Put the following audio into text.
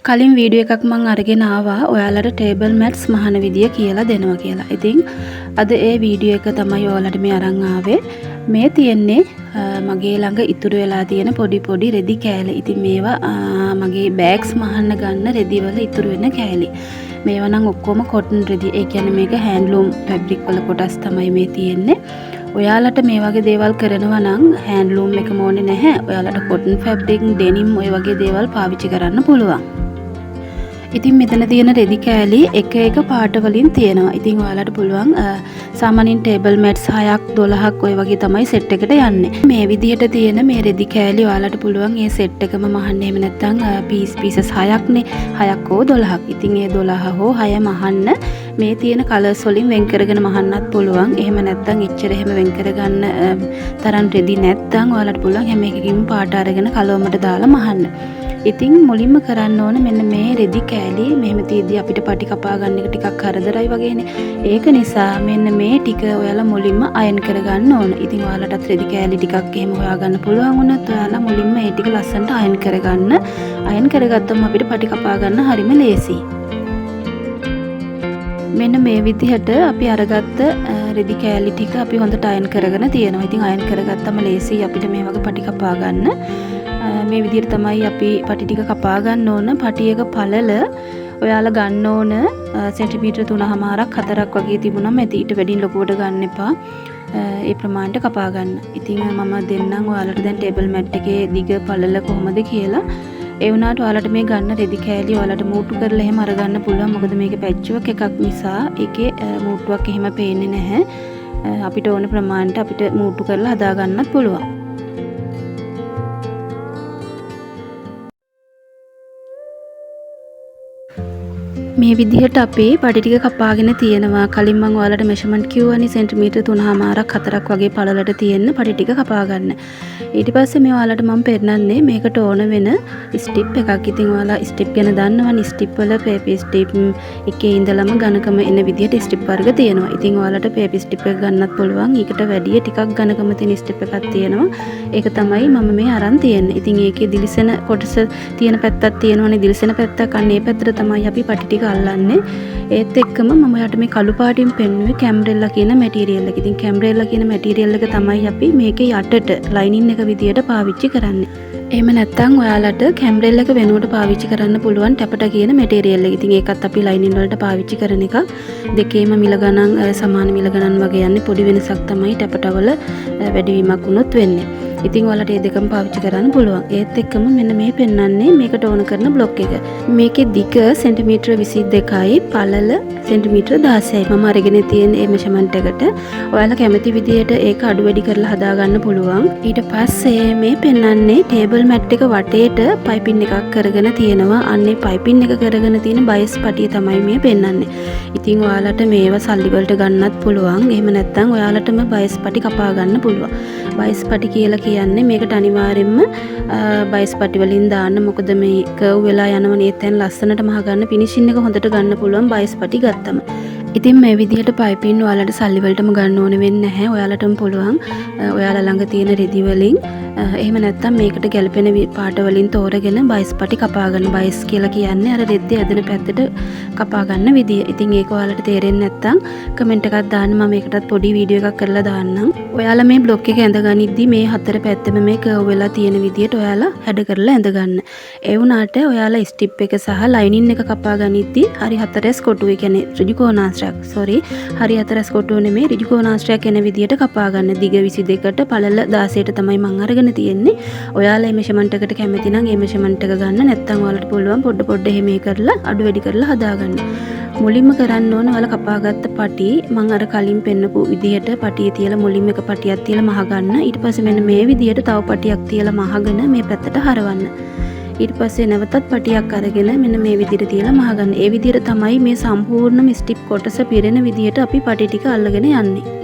කලින් වීඩියෝ එකක් මම අරගෙන ආවා ඔයාලට ටේබල් මැට්ස් මහන විදිය කියලා දෙනවා කියලා. ඉතින් අද ඒ වීඩියෝ එක තමයි ඔයාලට මේ අරන් ආවේ. මේ තියෙන්නේ මගේ ළඟ ඉතුරු වෙලා තියෙන පොඩි රෙදි කෑලි. ඉතින් මේවා මගේ බෑග්ස් මහන්න ගන්න රෙදි වල ඉතුරු වෙන කෑලි. මේවා නම් ඔක්කොම කොටන් රෙදි. ඒ කියන්නේ මේක හෑන්ඩ්ලූම් ෆැබ්‍රික් වල කොටස් තමයි මේ තියෙන්නේ. ඔයාලට මේ වගේ දේවල් කරනවා නම් හෑන්ඩ්ලූම් එකම ඕනේ නැහැ. ඔයාලට කොටන් ෆැබ්‍රික්, ඩෙනිම් ඔය වගේ දේවල් පාවිච්චි කරන්න පුළුවන්. ඉතින් මෙතන තියෙන රෙදි කෑලි එක පාට වලින් තියෙනවා. ඉතින් ඔයාලට පුළුවන් සාමාන්‍යයෙන් ටේබල් මැට්ස් 6ක් 12ක් ඔය වගේ තමයි සෙට් එකට යන්නේ. මේ විදිහට තියෙන මේ රෙදි කෑලි ඔයාලට පුළුවන් මේ සෙට් එකම මහන්න. එහෙම නැත්නම් පීසස් 6ක්නේ 6ක් හෝ 12ක්. ඉතින් ඒ 12 හෝ 6 මහන්න මේ තියෙන කලර්ස් වලින් වෙන් කරගෙන මහන්නත් පුළුවන්. එහෙම නැත්නම් එච්චර එහෙම වෙන් කරගන්න තරම් රෙදි නැත්නම් ඔයාලට පුළුවන් හැම එකකින්ම පාට අරගෙන කලවමට දාලා මහන්න. ඉතින් මුලින්ම කරන්න ඕන මෙන්න මේ රෙදි කෑලි මෙහෙම තියදී අපිට පටි කපා ගන්න එක ටිකක් කරදරයි වගේනේ. ඒක නිසා මෙන්න මේ ටික ඔයාලා මුලින්ම අයන් කරගන්න ඕන. ඉතින් ඔයාලටත් රෙදි කෑලි ටිකක් එහෙම හොයාගන්න පුළුවන් වුණත් ඔයාලා මුලින්ම මේ ටික ලස්සනට අයන් කරගන්න. අයන් කරගත්තම අපිට පටි කපා ගන්න හරිම ලේසියි. මෙන්න මේ විදිහට අපි අරගත්ත රෙදි කෑලි ටික අපි හොඳට අයන් කරගෙන තියෙනවා. ඉතින් අයන් කරගත්තම ලේසියි අපිට මේ වගේ පටි කපා ගන්න. මේ විදිහට තමයි අපි පටි ටික කපා ගන්න ඕන. පටි එක පළල ඔයාලා ගන්න ඕන සෙන්ටිමීටර 3.5ක් 4ක් වගේ තිබුණාම ඇති. ඊට වැඩියෙන් ලොකුවට ගන්න එපා. ඒ ප්‍රමාණයට කපා ගන්න. ඉතින් මම දෙන්නම් ඔයාලට දැන් ටේබල් මැට් එකේ දිග පළල කොහොමද කියලා. ඒ වුණාට ඔයාලට මේ ගන්න රෙදි කෑලි ඔයාලට මූට්ටු කරලා එහෙම අරගන්න පුළුවන්. මොකද මේක පැච්චුවක් එකක් නිසා ඒකේ මූට්ටුවක් එහෙම පේන්නේ නැහැ. අපිට ඕන ප්‍රමාණයට අපිට මූට්ටු කරලා හදා ගන්නත් පුළුවන්. මේ විදිහට අපි පටි ටික කපාගෙන තියෙනවා. කලින් මම ඔයාලට මෙෂර්මන්ට් කිව්වනේ සෙන්ටිමීටර 3.5ක් 4ක් වගේ පළලට තියෙන පටි ටික කපා ගන්න. ඊට පස්සේ මේ ඔයාලට මම පෙන්නන්නේ මේකට ඕන වෙන ස්ටිප් එකක්. ඉතින් ඔයාලා ස්ටිප් ගැන දන්නවනේ. ස්ටිප් වල පේපර් ස්ටිප් එකේ ඉඳලම ඝනකම එන විදිහට ස්ටිප් වර්ග තියෙනවා. ඉතින් ඔයාලට පේපර් ස්ටිප් එක ගන්නත් පුළුවන්. ඊකට වැඩිය ටිකක් ඝනකම තියෙන ස්ටිප් එකක් තියෙනවා. ඒක තමයි මම මේ අරන් තියෙන්නේ. ඉතින් ඒකේ දිලිසෙන කොටස තියෙන පැත්තක් තියෙනවනේ. දිලිසෙන පැත්තක් අන්න ඒ පැත්තට තමයි අපි පටි ටික අල්ලන්නේ. ඒත් එක්කම මම යාට මේ කළු පාටින් පෙන්නුවේ කැම්බ්‍රෙල්ලා කියන මැටීරියල් එක. ඉතින් කැම්බ්‍රෙල්ලා කියන මැටීරියල් එක තමයි අපි මේකේ යටට ලයිනින් එක විදියට පාවිච්චි කරන්නේ. එහෙම නැත්නම් ඔයාලට කැම්බ්‍රෙල් එක වෙනුවට පාවිච්චි කරන්න පුළුවන් ටැපට කියන මැටීරියල් එක. ඉතින් ඒකත් අපි ලයිනින් වලට පාවිච්චි කරන එක. දෙකේම මිල ගණන් සමාන මිල ගණන් වගේ යන්නේ. පොඩි වෙනසක් තමයි ටැපටවල වැඩිවීමක් වුණොත් වෙන්නේ. ඉතින් ඔයාලට මේ දෙකම පාවිච්චි කරන්න පුළුවන්. ඒත් එක්කම මෙන්න මේ පෙන්වන්නේ මේකට ඕන කරන බ්ලොක් එක. මේකේ දිග සෙන්ටිමීටර 22යි, පළල සෙන්ටිමීටර 16යි. මම අරගෙන තියෙන මේ මෙෂර්මන්ට් එකට ඔයාලා කැමති විදියට ඒක අඩු වැඩි කරලා හදා ගන්න පුළුවන්. ඊට පස්සේ මේ පෙන්වන්නේ ටේබල් මැට් එක වටේට පයිපින් එකක් කරගෙන තියෙනවා. අන්නේ පයිපින් එක කරගෙන තියෙන බයස් පටිය තමයි මේ පෙන්වන්නේ. ඉතින් ඔයාලට මේව සල්ලි වලට ගන්නත් පුළුවන්. එහෙම නැත්නම් ඔයාලටම බයස් පටි කපා ගන්න පුළුවන්. බයස් පටි කියලා කියන්නේ මේකට අනිවාර්යෙන්ම බයිස් පටි වලින් දාන්න. මොකද මේ කර්ව් වෙලා යනවනේ. ඒතෙන් ලස්සනට මහ ගන්න ෆිනිෂින් එක හොඳට ගන්න පුළුවන් බයිස් පටි ගත්තම. ඉතින් මේ විදිහට පයිපින් ඔයාලට සල්ලි වලටම ගන්න ඕන වෙන්නේ නැහැ. ඔයාලටම පුළුවන් ඔයාලා ළඟ තියෙන රෙදි වලින් එහෙම නැත්නම් මේකට ගැලපෙන පාට වලින් තෝරගෙන බයිස් පටි කපා ගන්න. බයිස් කියලා කියන්නේ අර රෙද්දේ ඇදෙන පැත්තට කපා ගන්න විදිය. ඉතින් ඒක ඔයාලට තේරෙන්නේ නැත්නම් කමෙන්ට් එකක් දාන්න. මම ඒකටත් පොඩි වීඩියෝ එකක් කරලා දාන්නම්. ඔයාලා මේ බ්ලොක් එක ඇඳගනිද්දි මේ හතර පැත්තෙම මේ කර්ව් වෙලා තියෙන විදියට ඔයාලා හැඩ කරලා ඇඳ ගන්න. ඒ වුණාට ඔයාලා ස්ටිප් එක සහ ලයිනින් එක කපා ගනිද්දි හරි හතරස් කොටුවේ කියන්නේ ඍජුකෝණාශ්‍රයක්. හරි හතරස් කොටුව නෙමෙයි ඍජුකෝණාශ්‍රයක් එන විදියට කපා ගන්න. දිග 22ට පළල 16ට තමයි මම අරගෙන තියෙන්නේ. ඔයාලා මේ මෙෂර්මන්ට් එකට කැමති නම් මේ මෙෂර්මන්ට් එක ගන්න. නැත්නම් ඔයාලට පුළුවන් පොඩ එහෙම කරලා අඩු වැඩි කරලා හදා ගන්න. මුලින්ම කරන්න ඕන ඔයාලා කපාගත්ත පටි මම අර කලින් පෙන්නපු විදිහට පටියේ තියලා මුලින්ම එක පටියක් තියලා මහ ගන්න. ඊට පස්සේ මෙන්න මේ විදිහට තව පටියක් තියලා මහගෙන මේ පැත්තට හරවන්න. ඊට පස්සේ නැවතත් පටියක් අරගෙන මෙන්න මේ විදිහට තියලා මහගන්න. ඒ විදිහට තමයි මේ සම්පූර්ණ ස්ටිප් කොටස පිරෙන විදිහට අපි පටි ටික අල්ලගෙන යන්නේ.